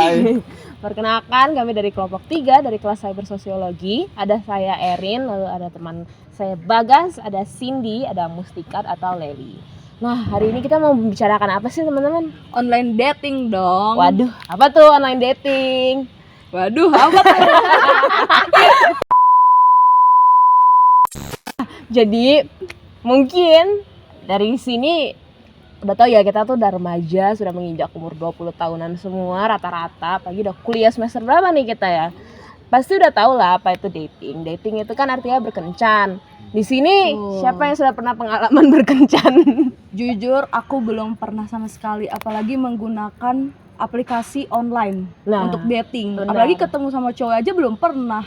Hai. Perkenalkan, kami dari kelompok 3 dari kelas Cyber Sosiologi. Ada saya Erin, lalu ada teman saya Bagas, ada Cindy, ada Mustika atau Leli. Nah, hari ini kita mau membicarakan apa sih teman-teman? Online dating dong. Waduh, apa tuh online dating? Waduh, apa tuh? Jadi mungkin dari sini udah tahu ya, kita tuh udah remaja, sudah menginjak umur 20 tahunan semua rata-rata, apalagi udah kuliah semester berapa nih kita ya. Pasti udah tahu lah apa itu dating. Dating itu kan artinya berkencan. Di sini siapa yang sudah pernah pengalaman berkencan? Jujur aku belum pernah sama sekali, apalagi menggunakan aplikasi online untuk dating. benar. Apalagi ketemu sama cowok aja belum pernah.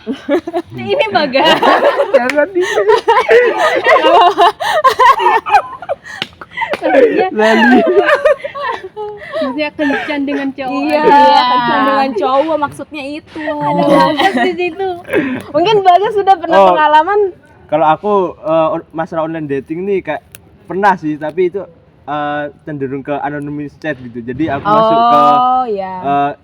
Ini Bagas. Jangan di Maksudnya kencan dengan cowok. Iya, Iya. kencan dengan cowok maksudnya itu. Ada Bagas di situ. Mungkin Bagas sudah pernah Oh. pengalaman. Kalau aku masalah online dating nih kayak pernah sih, tapi itu cenderung ke anonymous chat gitu. Jadi aku masuk ke ya.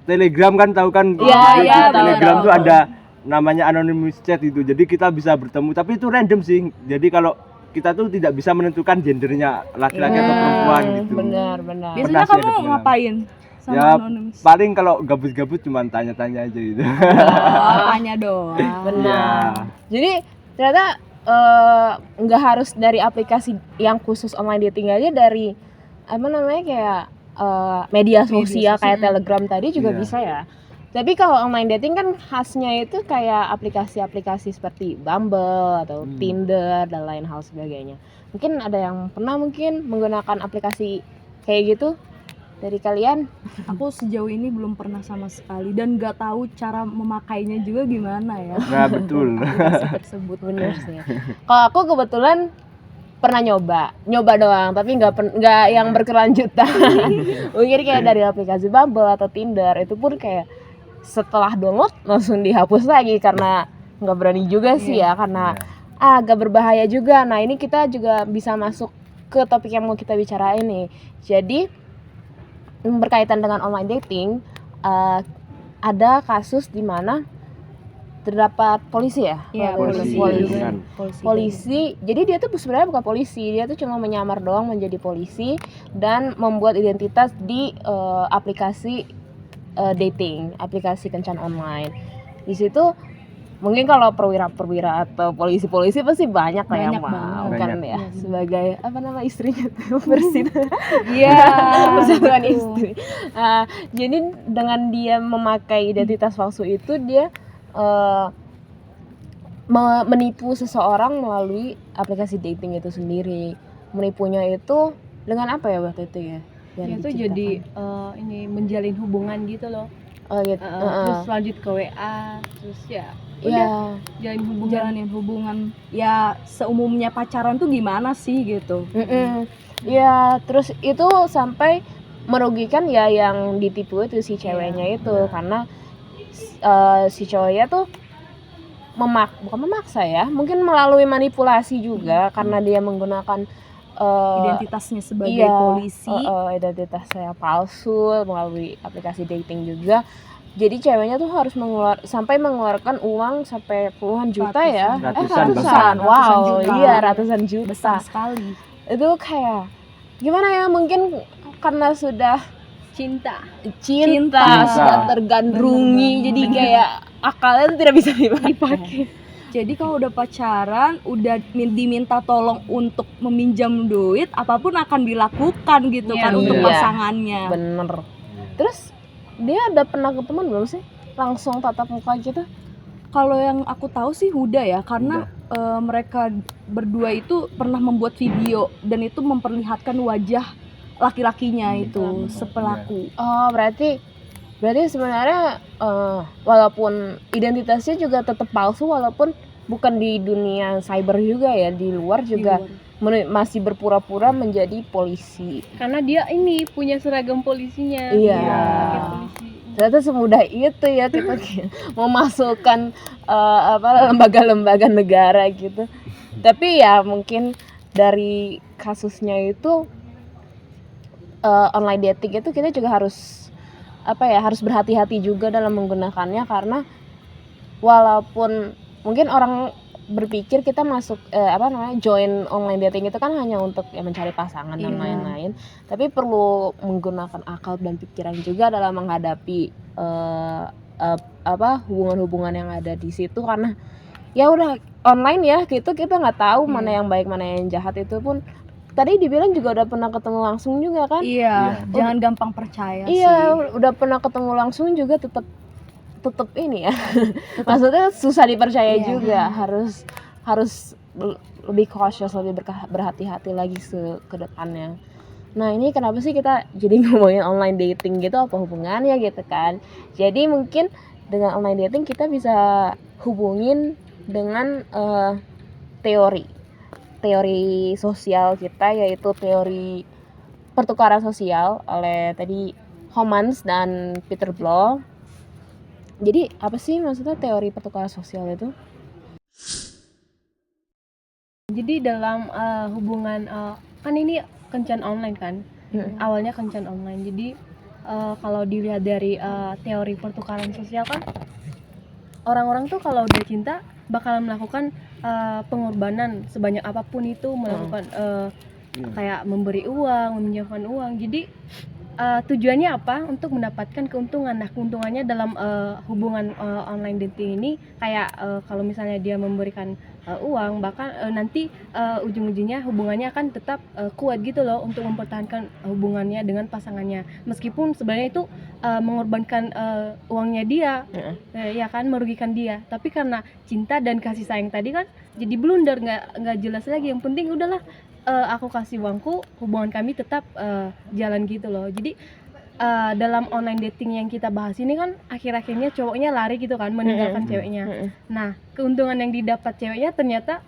Telegram, kan tahu kan? Iya, Di iya, Telegram tahu. tuh ada namanya anonymous chat itu. Jadi kita bisa bertemu, tapi itu random sih. Jadi kalau kita tuh tidak bisa menentukan gendernya laki-laki atau perempuan gitu. Benar. Biasanya Pernah sih kamu ada pengalaman. ngapain sama Ya anonymous? paling kalau gabut-gabut cuma tanya-tanya aja gitu. Tanya doang. Benar. Iya. Jadi ternyata nggak harus dari aplikasi yang khusus online dating aja, dari apa namanya kayak media sosial kayak Telegram tadi juga Iya. bisa ya. Tapi kalau online dating kan khasnya itu kayak aplikasi-aplikasi seperti Bumble atau Tinder dan lain hal sebagainya. Mungkin ada yang pernah mungkin menggunakan aplikasi kayak gitu dari kalian? Aku sejauh ini belum pernah sama sekali dan nggak tahu cara memakainya juga gimana ya. Nah, betul. Aplikasi tersebut bener sih. Kalau aku kebetulan pernah nyoba doang, tapi nggak yang berkelanjutan. Mungkin kayak dari aplikasi Bumble atau Tinder, itu pun kayak setelah download langsung dihapus lagi karena nggak berani juga sih ya, karena agak berbahaya juga. Nah, ini kita juga bisa masuk ke topik yang mau kita bicarain nih. Jadi berkaitan dengan online dating, ada kasus di mana terdapat polisi ya? Iya, Polisi. Jadi dia tuh sebenarnya bukan polisi, dia tuh cuma menyamar doang menjadi polisi dan membuat identitas di aplikasi dating, aplikasi kencan online. Di situ mungkin kalau perwira atau polisi pasti banyak lah yang mau kan ya, sebagai apa nama istrinya tuh bersin. Iya. Pasangan istri. Jadi dengan dia memakai identitas palsu itu, dia menipu seseorang melalui aplikasi dating itu sendiri. Menipunya itu dengan apa ya waktu itu ya? Yang Itu diceritakan. jadi ini menjalin hubungan gitu loh. Oh gitu. Terus lanjut ke WA, terus ya Iya. jalin hubungan. Jalanin hubungan ya seumumnya pacaran tuh gimana sih gitu. Ya, terus itu sampai merugikan ya yang ditipu itu si ceweknya itu, karena si cowoknya tuh bukan memaksa ya, mungkin melalui manipulasi juga, karena dia menggunakan Identitasnya sebagai polisi. Identitas saya palsu melalui aplikasi dating juga. Jadi ceweknya tuh harus sampai mengeluarkan uang sampai puluhan juta ya. Ratusan. Ratusan. Wow, juta. iya ratusan juta. Besar sekali. Itu kayak gimana ya, mungkin karena sudah Cinta. sudah tergandrungi, jadi kayak akalnya tuh tidak bisa dipakai. Jadi kalau udah pacaran, udah diminta tolong untuk meminjam duit, apapun akan dilakukan gitu kan untuk Iya. pasangannya. Bener. Terus dia udah pernah ketemu belum sih? Langsung tatap muka gitu? Kalau yang aku tahu sih Huda ya, karena mereka berdua itu pernah membuat video dan itu memperlihatkan wajah laki-lakinya itu sepelaku. Oh, berarti sebenarnya walaupun identitasnya juga tetap palsu, walaupun bukan di dunia cyber juga ya, di luar juga masih berpura-pura menjadi polisi. Karena dia ini punya seragam polisinya. Iya. Pakai polisi. Ternyata semudah itu ya kita memasukkan lembaga-lembaga negara gitu. Tapi ya mungkin dari kasusnya itu online dating itu kita juga harus harus berhati-hati juga dalam menggunakannya, karena walaupun mungkin orang berpikir kita masuk join online dating itu kan hanya untuk mencari pasangan dan Iya. lain-lain, tapi perlu menggunakan akal dan pikiran juga dalam menghadapi hubungan-hubungan yang ada di situ, karena ya udah online ya gitu, kita nggak tahu mana yang baik mana yang jahat. Itu pun tadi dibilang juga udah pernah ketemu langsung juga kan. Iya, jangan gampang percaya Iya, sih. udah pernah ketemu langsung juga tetap ini ya. Maksudnya susah dipercaya Iya. juga. Harus lebih cautious, lebih berhati-hati lagi ke depannya. Nah, ini kenapa sih kita jadi ngomongin online dating gitu, apa hubungannya gitu kan. Jadi mungkin dengan online dating kita bisa hubungin dengan teori sosial kita, yaitu teori pertukaran sosial oleh tadi Homans dan Peter Bloch. Jadi apa sih maksudnya teori pertukaran sosial itu? Jadi dalam hubungan kan ini kencan online kan, awalnya kencan online. Jadi kalau dilihat dari teori pertukaran sosial kan, orang-orang tuh kalau udah cinta bakalan melakukan pengorbanan sebanyak apapun itu, melakukan kayak memberi uang, meminjamkan uang. Jadi tujuannya apa? Untuk mendapatkan keuntungan. Nah, keuntungannya dalam hubungan online dating ini kayak kalau misalnya dia memberikan uang, bahkan nanti ujung-ujungnya hubungannya akan tetap kuat gitu loh, untuk mempertahankan hubungannya dengan pasangannya. Meskipun sebenarnya itu mengorbankan uangnya dia, ya kan, merugikan dia. Tapi karena cinta dan kasih sayang tadi kan jadi blunder, nggak jelas lagi. Yang penting udahlah, aku kasih uangku, hubungan kami tetap jalan gitu loh. Jadi dalam online dating yang kita bahas ini kan akhir-akhirnya cowoknya lari gitu kan, meninggalkan ceweknya. Nah, keuntungan yang didapat ceweknya ternyata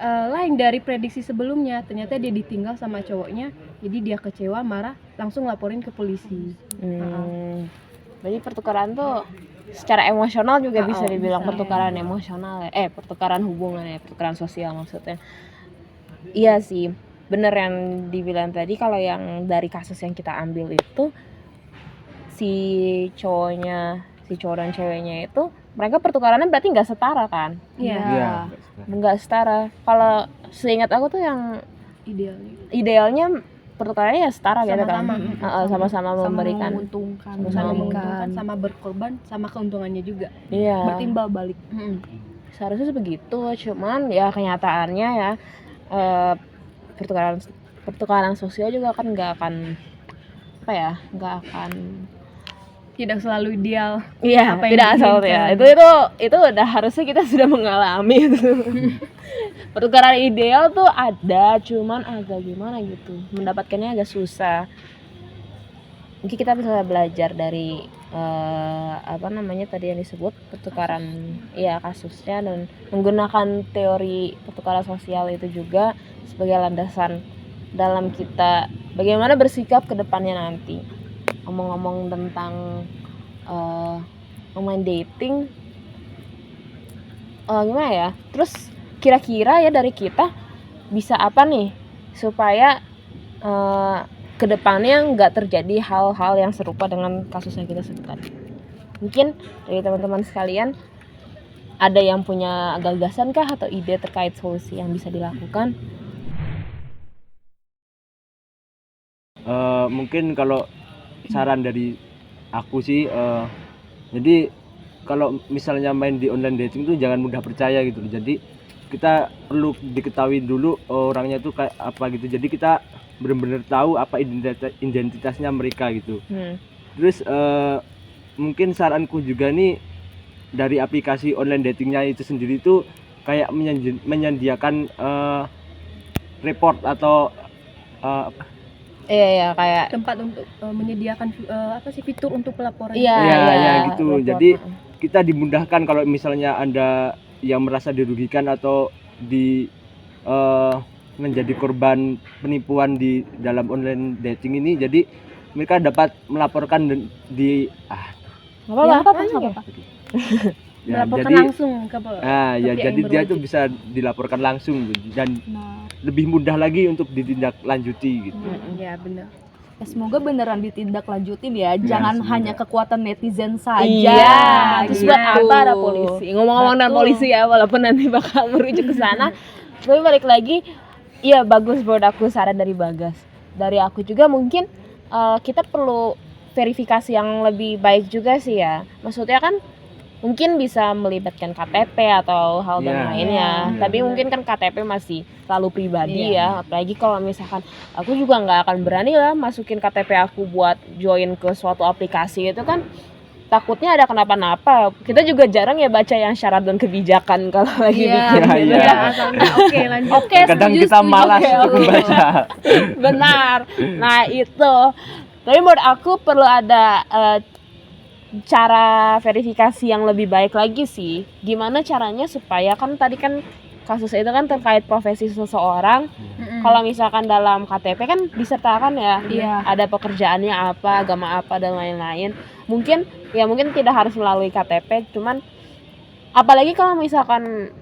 lain dari prediksi sebelumnya. Ternyata dia ditinggal sama cowoknya, jadi dia kecewa, marah, langsung laporin ke polisi. Jadi pertukaran tuh secara emosional juga bisa dibilang bisa. pertukaran emosional ya. Pertukaran hubungan ya, pertukaran sosial maksudnya. Iya sih, bener yang dibilang tadi. Kalau yang dari kasus yang kita ambil itu, si cowok dan ceweknya itu, mereka pertukarannya berarti nggak setara kan? Iya. Nggak setara. Kalau seingat aku tuh yang idealnya pertukarannya ya setara gitu kan. Sama-sama memberikan. Menguntungkan, Sama menguntungkan, sama berkorban, sama keuntungan juga. Iya. bertimbal balik. Seharusnya begitu, cuman ya kenyataannya ya pertukaran sosial juga kan nggak akan Tidak selalu ideal. iya, apa yang tidak asal diinginkan. ya. Itu udah harusnya kita sudah mengalami itu. Pertukaran ideal tuh ada, cuman agak gimana gitu, mendapatkannya agak susah. Mungkin kita bisa belajar dari tadi yang disebut pertukaran kasusnya, dan menggunakan teori pertukaran sosial itu juga sebagai landasan dalam kita bagaimana bersikap ke depannya nanti. Ngomong-ngomong tentang online dating, gimana ya? Terus kira-kira ya dari kita bisa apa nih supaya kedepannya nggak terjadi hal-hal yang serupa dengan kasus yang kita sebut tadi. Mungkin dari teman-teman sekalian ada yang punya gagasan kah atau ide terkait solusi yang bisa dilakukan? Mungkin kalau saran dari aku sih, jadi kalau misalnya main di online dating tuh jangan mudah percaya gitu. Jadi kita perlu diketahui dulu orangnya tuh kayak apa gitu. Jadi kita benar-benar tahu apa identitasnya mereka gitu. Terus mungkin saranku juga nih, dari aplikasi online datingnya itu sendiri tuh kayak menyediakan report atau Iya kayak Tempat untuk menyediakan fitur untuk pelaporan. ya gitu. report. Jadi kita dimudahkan kalau misalnya Anda yang merasa dirugikan atau menjadi korban penipuan di dalam online dating ini, jadi mereka dapat melaporkan di apa-apa. Melaporkan jadi, langsung ke ya pihak jadi yang dia tuh berwajib. bisa dilaporkan langsung dan Nah, lebih mudah lagi untuk ditindaklanjuti gitu. Ya benar. Ya, semoga beneran ditindaklanjutin ya, jangan semoga. hanya kekuatan netizen saja. Iya, terus gitu. buat apa ada polisi? Ngomong-ngomong tentang Betul. polisi ya, walaupun nanti bakal merujuk ke sana. Tapi balik lagi, iya bagus buat aku saran dari Bagas. Dari aku juga mungkin kita perlu verifikasi yang lebih baik juga sih ya. Maksudnya kan mungkin bisa melibatkan KTP atau hal dan Iya. lainnya. Iya, Tapi benar. mungkin kan KTP masih terlalu pribadi Iya. ya. Apalagi kalau misalkan aku juga nggak akan berani lah masukin KTP aku buat join ke suatu aplikasi itu kan takutnya ada kenapa-napa. Kita juga jarang ya baca yang syarat dan kebijakan kalau lagi Iya. bikin Iya, gitu iya. kan. Asalnya oke lanjut. Oke, Kadang setuju, kita setuju. malas Oke, untuk oke. membaca. Benar. Nah itu. Tapi menurut aku perlu ada cara verifikasi yang lebih baik lagi sih. Gimana caranya supaya kan tadi kan kasus itu kan terkait profesi seseorang. Mm-mm. Kalau misalkan dalam KTP kan disertakan ya, Iya. ada pekerjaannya apa, agama apa dan lain-lain. Mungkin tidak harus melalui KTP, cuman apalagi kalau misalkan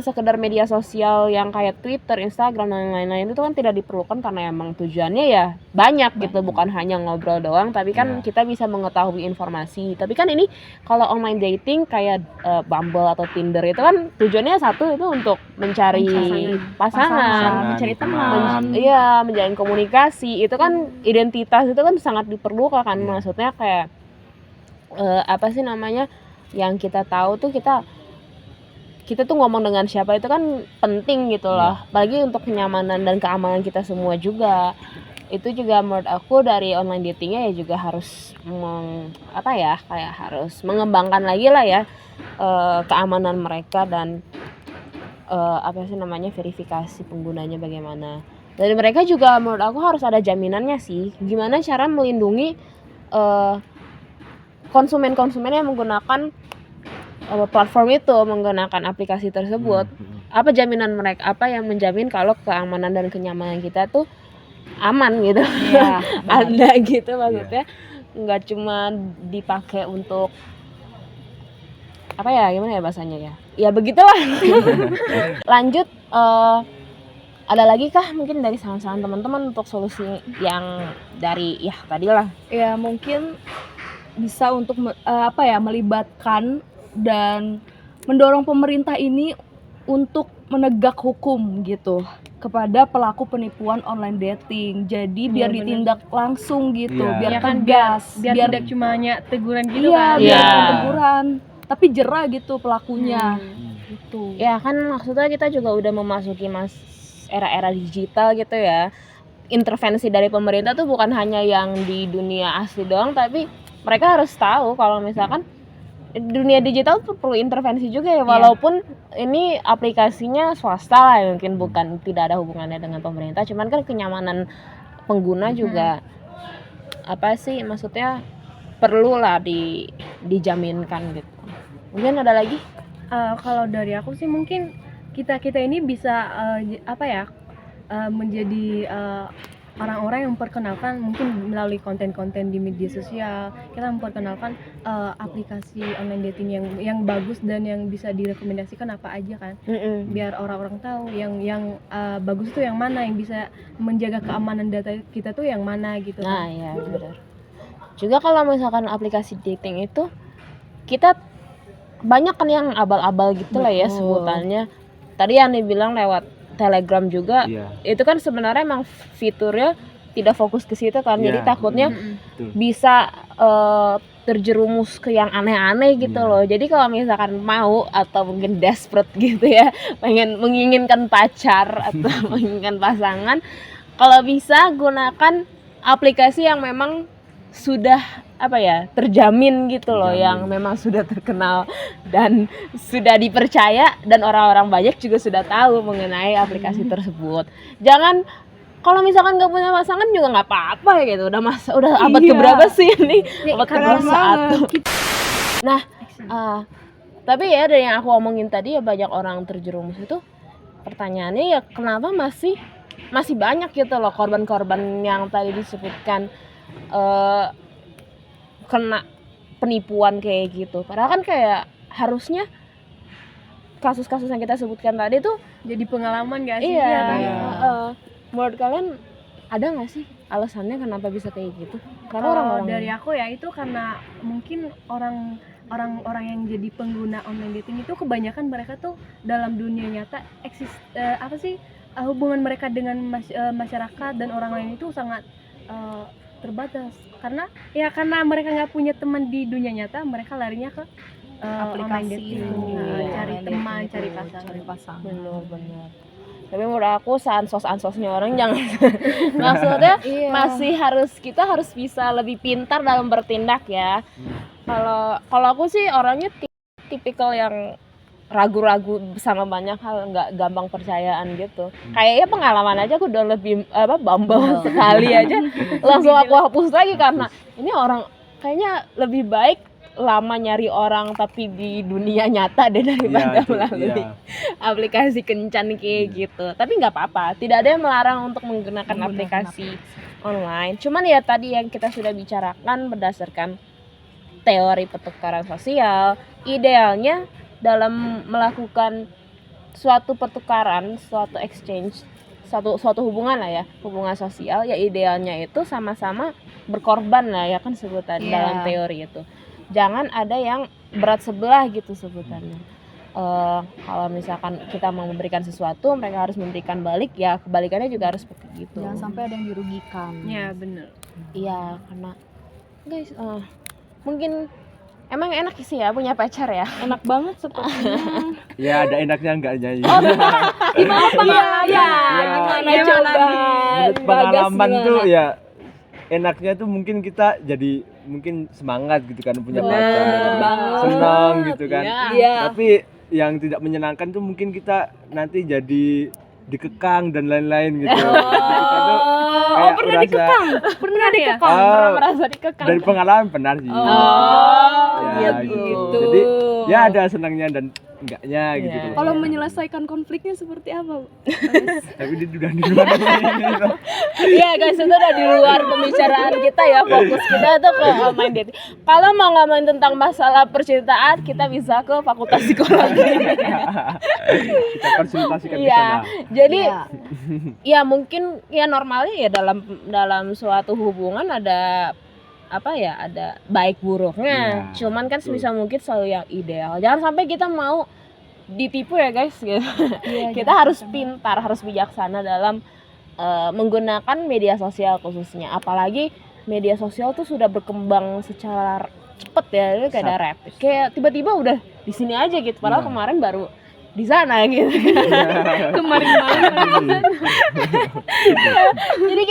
sekedar media sosial yang kayak Twitter, Instagram dan lain-lain itu kan tidak diperlukan karena emang tujuannya ya banyak gitu, bukan hanya ngobrol doang, tapi kan Iya. kita bisa mengetahui informasi. Tapi kan ini kalau online dating kayak Bumble atau Tinder itu kan tujuannya satu itu untuk mencari pasangan. mencari teman. teman. Iya, menjalin komunikasi itu kan identitas itu kan sangat diperlukan kan. Iya. Maksudnya kayak apa sih namanya, yang kita tahu tuh kita tuh ngomong dengan siapa itu kan penting gitu loh. Apalagi untuk kenyamanan dan keamanan kita semua juga. Itu juga menurut aku dari online datingnya ya juga harus harus mengembangkan lagi lah ya keamanan mereka dan verifikasi penggunanya bagaimana. Dan mereka juga menurut aku harus ada jaminannya sih. Gimana cara melindungi konsumen-konsumen yang menggunakan platform itu, menggunakan aplikasi tersebut. Apa jaminan mereka? Apa yang menjamin kalau keamanan dan kenyamanan kita tuh aman gitu? Iya, benar. Ada gitu maksudnya. Nggak cuma dipakai untuk gimana ya bahasanya ya? Ya begitulah. Lanjut, ada lagi kah mungkin dari saran-saran teman-teman untuk solusi yang dari ya tadilah? Ya mungkin bisa untuk melibatkan dan mendorong pemerintah ini untuk menegak hukum gitu kepada pelaku penipuan online dating. Jadi biar Benar-benar. ditindak langsung gitu, Iya. biar Ya kan, tegas, biar tidak cuma hanya teguran gitu iya, kan. biar Iya. bukan teguran, tapi jerah gitu pelakunya. Gitu. Ya kan maksudnya kita juga udah memasuki era-era digital gitu ya. Intervensi dari pemerintah tuh bukan hanya yang di dunia asli doang, tapi mereka harus tahu kalau misalkan dunia digital tuh perlu intervensi juga ya, walaupun ini aplikasinya swasta lah, mungkin bukan tidak ada hubungannya dengan pemerintah, cuman kan kenyamanan pengguna juga maksudnya perlu lah dijaminkan gitu. Mungkin ada lagi? Kalau dari aku sih mungkin kita ini bisa menjadi orang-orang yang memperkenalkan mungkin melalui konten-konten di media sosial. Kita memperkenalkan aplikasi online dating yang bagus dan yang bisa direkomendasikan apa aja kan, biar orang-orang tahu yang bagus itu yang mana, yang bisa menjaga keamanan data kita tuh yang mana gitu Nah kan. ya benar. Juga kalau misalkan aplikasi dating itu kita banyak kan yang abal-abal gitu lah ya Betul. sebutannya. Tadi yang dibilang lewat Telegram juga, Iya. itu kan sebenarnya emang fiturnya tidak fokus ke situ kan. Jadi Iya. takutnya Betul. bisa terjerumus ke yang aneh-aneh gitu Iya. loh. Jadi kalau misalkan mau atau mungkin desperate gitu ya, menginginkan pacar atau menginginkan pasangan, kalau bisa gunakan aplikasi yang memang sudah terjamin gitu loh, Terjamin. yang memang sudah terkenal dan sudah dipercaya dan orang-orang banyak juga sudah tahu mengenai aplikasi tersebut. Jangan kalau misalkan nggak punya pasangan juga nggak apa-apa gitu. Udah abad Iya. keberapa sih ini? Abad keren ke-21. banget. Nah, tapi ya dari yang aku omongin tadi ya banyak orang terjerumus itu. Pertanyaannya ya kenapa masih banyak gitu loh korban-korban yang tadi disebutkan kena penipuan kayak gitu. Padahal kan kayak harusnya kasus-kasus yang kita sebutkan tadi tuh Jadi pengalaman gak sih? iya. kan? Iya. Menurut kalian ada nggak sih alasannya kenapa bisa kayak gitu? Karena Kalau orang-orang dari aku ya itu karena mungkin orang-orang yang jadi pengguna online dating itu kebanyakan mereka tuh dalam dunia nyata hubungan mereka dengan masyarakat dan orang lain itu sangat terbatas karena mereka nggak punya teman di dunia nyata, mereka larinya ke online dating, cari teman, cari pasangan. benar. Tapi menurut aku seansos-ansosnya orang jangan maksudnya kita harus bisa lebih pintar dalam bertindak ya. Kalau aku sih orangnya tipikal yang ragu-ragu sama banyak hal, nggak gampang percayaan gitu. Kayaknya pengalaman aja aku udah lebih Bumble sekali aja langsung aku hapus lagi karena ini orang kayaknya lebih baik lama nyari orang tapi di dunia nyata deh daripada melalui aplikasi kencan kayak gitu. Tapi nggak apa-apa, tidak ada yang melarang untuk menggunakan aplikasi online. Cuman ya tadi yang kita sudah bicarakan berdasarkan teori pertukaran sosial, idealnya dalam melakukan suatu pertukaran, suatu exchange, suatu hubungan lah ya, hubungan sosial ya idealnya itu sama-sama berkorban lah ya kan sebutan dalam teori itu. Jangan ada yang berat sebelah gitu sebutannya. Kalau misalkan kita mau memberikan sesuatu, mereka harus memberikan balik, ya kebalikannya juga harus seperti gitu. Jangan sampai ada yang dirugikan. Ya benar. Iya, karena guys, mungkin emang enak sih ya punya pacar ya. Enak banget sepertinya. Ya ada enaknya enggaknya ya. Gimana pengalamannya? Gimana coba? Menurut pengalaman tuh ya enaknya tuh mungkin kita jadi mungkin semangat gitu kan punya pacar, senang gitu kan. Iya. Tapi yang tidak menyenangkan tuh mungkin kita nanti jadi dikekang dan lain-lain gitu. Kita tuh kayak Pernah dikekang? Pernah dikekang? Pernah merasa dikekang? Dari pengalaman benar sih. Ya, gitu. Jadi ya ada senangnya dan enggaknya gitu. Iya. Kalau menyelesaikan konfliknya seperti apa, Bu? Tapi dia udah di luar. Iya guys, itu udah di luar pembicaraan kita ya. Fokus kita tuh ke online dating. Kalau mau ngomongin tentang masalah percintaan, kita bisa ke Fakultas Psikologi. Kita konsultasikan di Iya. sana. Jadi ya mungkin ya normalnya ya dalam suatu hubungan ada ada baik buruknya. Iya, Cuman kan betul. sebisa mungkin selalu yang ideal. Jangan sampai kita mau ditipu ya guys gitu. Iya, Kita harus pintar, harus bijaksana dalam menggunakan media sosial khususnya. Apalagi media sosial tuh sudah berkembang secara cepet ya, itu kayak ada rapid. Kayak tiba-tiba udah di sini aja gitu. Padahal kemarin baru di sana gitu. Kemarin malam. Jadi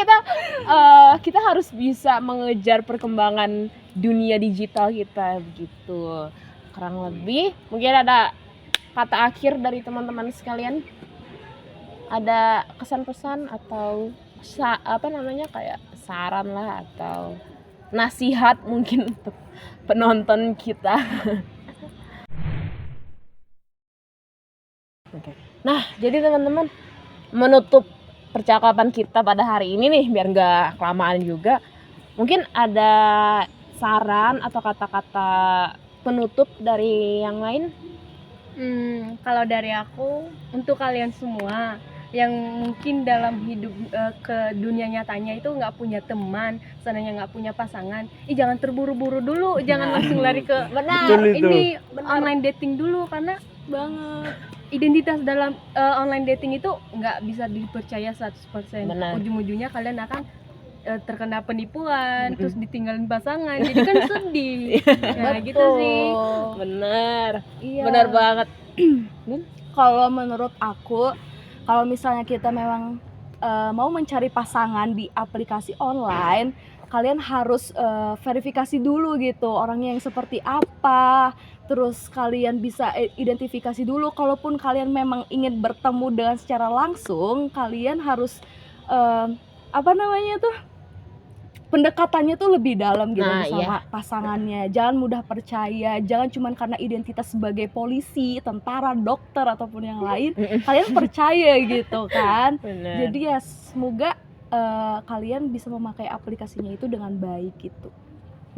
kita harus bisa mengejar perkembangan dunia digital kita begitu. Kurang lebih mungkin ada kata akhir dari teman-teman sekalian. Ada kesan-pesan atau kayak saran lah atau nasihat mungkin untuk penonton kita. Oke. Nah, jadi teman-teman, menutup percakapan kita pada hari ini nih, biar nggak kelamaan juga, mungkin ada saran atau kata-kata penutup dari yang lain? Kalau dari aku, untuk kalian semua yang mungkin dalam hidup ke dunia nyatanya itu nggak punya teman, seandainya nggak punya pasangan, jangan terburu-buru dulu, jangan langsung lari ke Betul itu. ini online dating dulu, karena identitas dalam online dating itu nggak bisa dipercaya 100%. Benar. Ujung-ujungnya kalian akan terkena penipuan, terus ditinggalin pasangan, jadi kan sedih. Nah, gitu sih. Bener. Iya. Bener banget. Kalau menurut aku, kalau misalnya kita memang mau mencari pasangan di aplikasi online, kalian harus verifikasi dulu gitu orangnya yang seperti apa. Terus kalian bisa identifikasi dulu. Kalaupun kalian memang ingin bertemu dengan secara langsung, kalian harus pendekatannya tuh lebih dalam gitu Nah, sama pasangannya. Jangan mudah percaya, jangan cuma karena identitas sebagai polisi, tentara, dokter ataupun yang lain kalian percaya gitu kan. Bener. Jadi ya semoga kalian bisa memakai aplikasinya itu dengan baik gitu.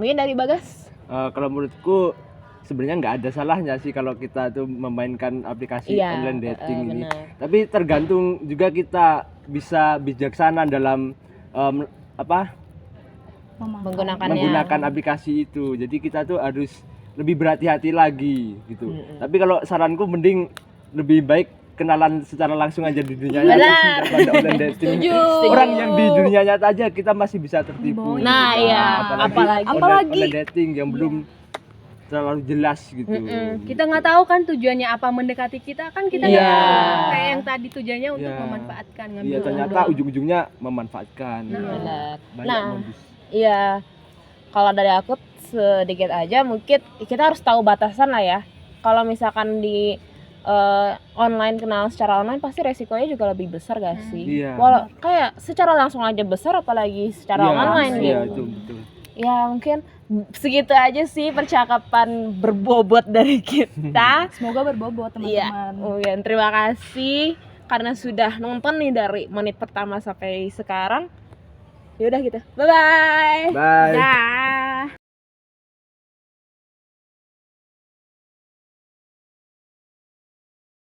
Mungkin dari Bagas? Kalau menurutku sebenarnya nggak ada salahnya sih kalau kita tuh memainkan aplikasi online dating ini. Benar. Tapi tergantung juga kita bisa bijaksana dalam menggunakan aplikasi itu. Jadi kita tuh harus lebih berhati-hati lati gitu. Tapi kalau saranku mending lebih baik kenalan secara langsung aja di dunia nyata sih daripada online dating. Setuju. Orang yang di dunia nyata aja kita masih bisa tertipu. Nah, gitu. iya. Apalagi Apalagi. online dating yang belum terlalu jelas gitu. Kita nggak tahu kan tujuannya apa mendekati kita, kan kita Iya. nggak tahu. Kayak yang tadi tujuannya untuk Iya. memanfaatkan, Iya, ngambil ternyata uang. ujung-ujungnya memanfaatkan. Benar. Banyak Nah, modus. iya. Kalau dari aku sedikit aja mungkin kita harus tahu batasan lah ya. Kalau misalkan di online kenalan secara online pasti resikonya juga lebih besar gak sih? Iya. Walau kayak secara langsung aja besar apalagi secara Iya, online iya, gitu. itu betul. Ya mungkin segitu aja sih percakapan berbobot dari kita. Semoga berbobot Iya. teman-teman. Mungkin terima kasih karena sudah nonton nih dari menit pertama sampai sekarang. Ya udah gitu. Bye bye. Bye. Dah.